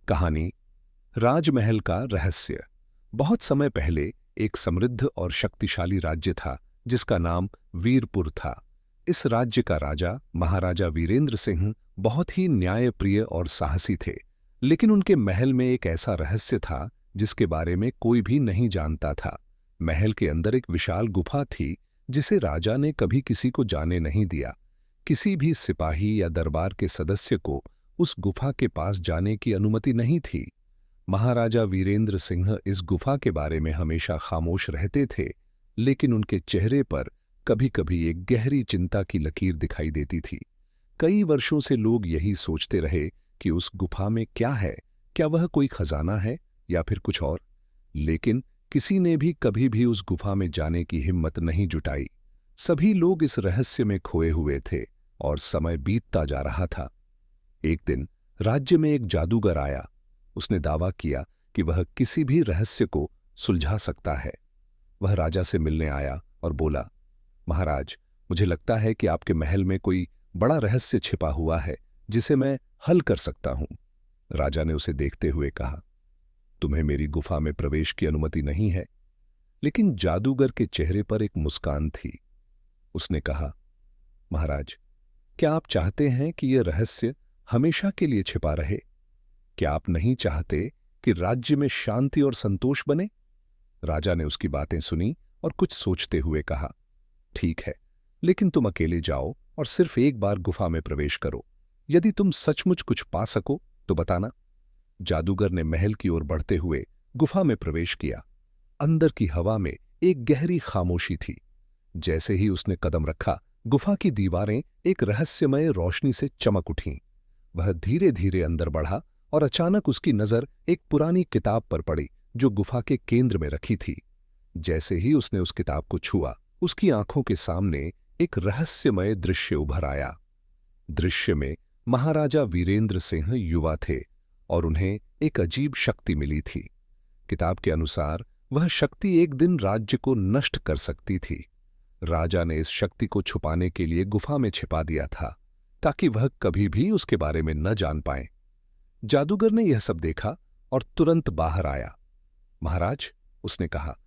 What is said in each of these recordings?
कहानी राजमहल का रहस्य। बहुत समय पहले एक समृद्ध और शक्तिशाली राज्य था जिसका नाम वीरपुर था। इस राज्य का राजा महाराजा वीरेंद्र सिंह बहुत ही न्यायप्रिय और साहसी थे, लेकिन उनके महल में एक ऐसा रहस्य था जिसके बारे में कोई भी नहीं जानता था। महल के अंदर एक विशाल गुफा थी जिसे राजा ने कभी किसी को जाने नहीं दिया। किसी भी सिपाही या दरबार के सदस्य को उस गुफा के पास जाने की अनुमति नहीं थी। महाराजा वीरेंद्र सिंह इस गुफा के बारे में हमेशा खामोश रहते थे, लेकिन उनके चेहरे पर कभी-कभी एक गहरी चिंता की लकीर दिखाई देती थी। कई वर्षों से लोग यही सोचते रहे कि उस गुफा में क्या है, क्या वह कोई खजाना है या फिर कुछ और, लेकिन किसी ने भी कभी भी उस गुफा में जाने की हिम्मत नहीं जुटाई। सभी लोग इस रहस्य में खोए हुए थे और समय बीतता जा रहा था। एक दिन राज्य में एक जादूगर आया। उसने दावा किया कि वह किसी भी रहस्य को सुलझा सकता है। वह राजा से मिलने आया और बोला, महाराज, मुझे लगता है कि आपके महल में कोई बड़ा रहस्य छिपा हुआ है जिसे मैं हल कर सकता हूं। राजा ने उसे देखते हुए कहा, तुम्हें मेरी गुफा में प्रवेश की अनुमति नहीं है। लेकिन जादूगर के चेहरे पर एक मुस्कान थी। उसने कहा, महाराज, क्या आप चाहते हैं कि यह रहस्य हमेशा के लिए छिपा रहे? क्या आप नहीं चाहते कि राज्य में शांति और संतोष बने? राजा ने उसकी बातें सुनी और कुछ सोचते हुए कहा, ठीक है, लेकिन तुम अकेले जाओ और सिर्फ एक बार गुफा में प्रवेश करो। यदि तुम सचमुच कुछ पा सको तो बताना। जादूगर ने महल की ओर बढ़ते हुए गुफा में प्रवेश किया। अंदर की हवा में एक गहरी खामोशी थी। जैसे ही उसने कदम रखा, गुफा की दीवारें एक रहस्यमय रोशनी से चमक उठीं। वह धीरे धीरे अंदर बढ़ा और अचानक उसकी नजर एक पुरानी किताब पर पड़ी जो गुफा के केंद्र में रखी थी। जैसे ही उसने उस किताब को छुआ, उसकी आंखों के सामने एक रहस्यमय दृश्य उभर आया। दृश्य में महाराजा वीरेंद्र सिंह युवा थे और उन्हें एक अजीब शक्ति मिली थी। किताब के अनुसार वह शक्ति एक दिन राज्य को नष्ट कर सकती थी। राजा ने इस शक्ति को छुपाने के लिए गुफा में छिपा दिया था ताकि वह कभी भी उसके बारे में न जान पाए। जादूगर ने यह सब देखा और तुरंत बाहर आया। महाराज, उसने कहा,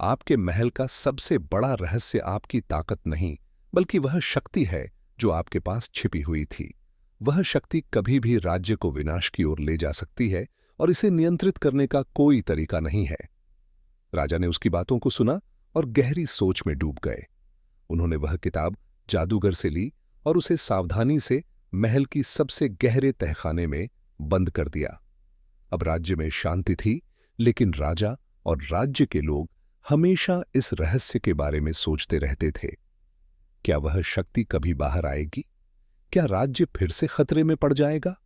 आपके महल का सबसे बड़ा रहस्य आपकी ताकत नहीं, बल्कि वह शक्ति है जो आपके पास छिपी हुई थी। वह शक्ति कभी भी राज्य को विनाश की ओर ले जा सकती है और इसे नियंत्रित करने का कोई तरीका नहीं है। राजा ने उसकी बातों को सुना और गहरी सोच में डूब गए। उन्होंने वह किताब जादूगर से ली और उसे सावधानी से महल की सबसे गहरे तहखाने में बंद कर दिया। अब राज्य में शांति थी, लेकिन राजा और राज्य के लोग हमेशा इस रहस्य के बारे में सोचते रहते थे। क्या वह शक्ति कभी बाहर आएगी? क्या राज्य फिर से खतरे में पड़ जाएगा?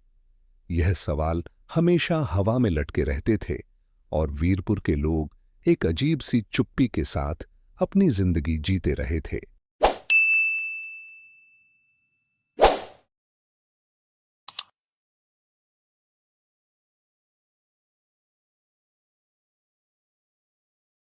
यह सवाल हमेशा हवा में लटके रहते थे और वीरपुर के लोग एक अजीब सी चुप्पी के साथ अपनी जिंदगी जीते रहे थे।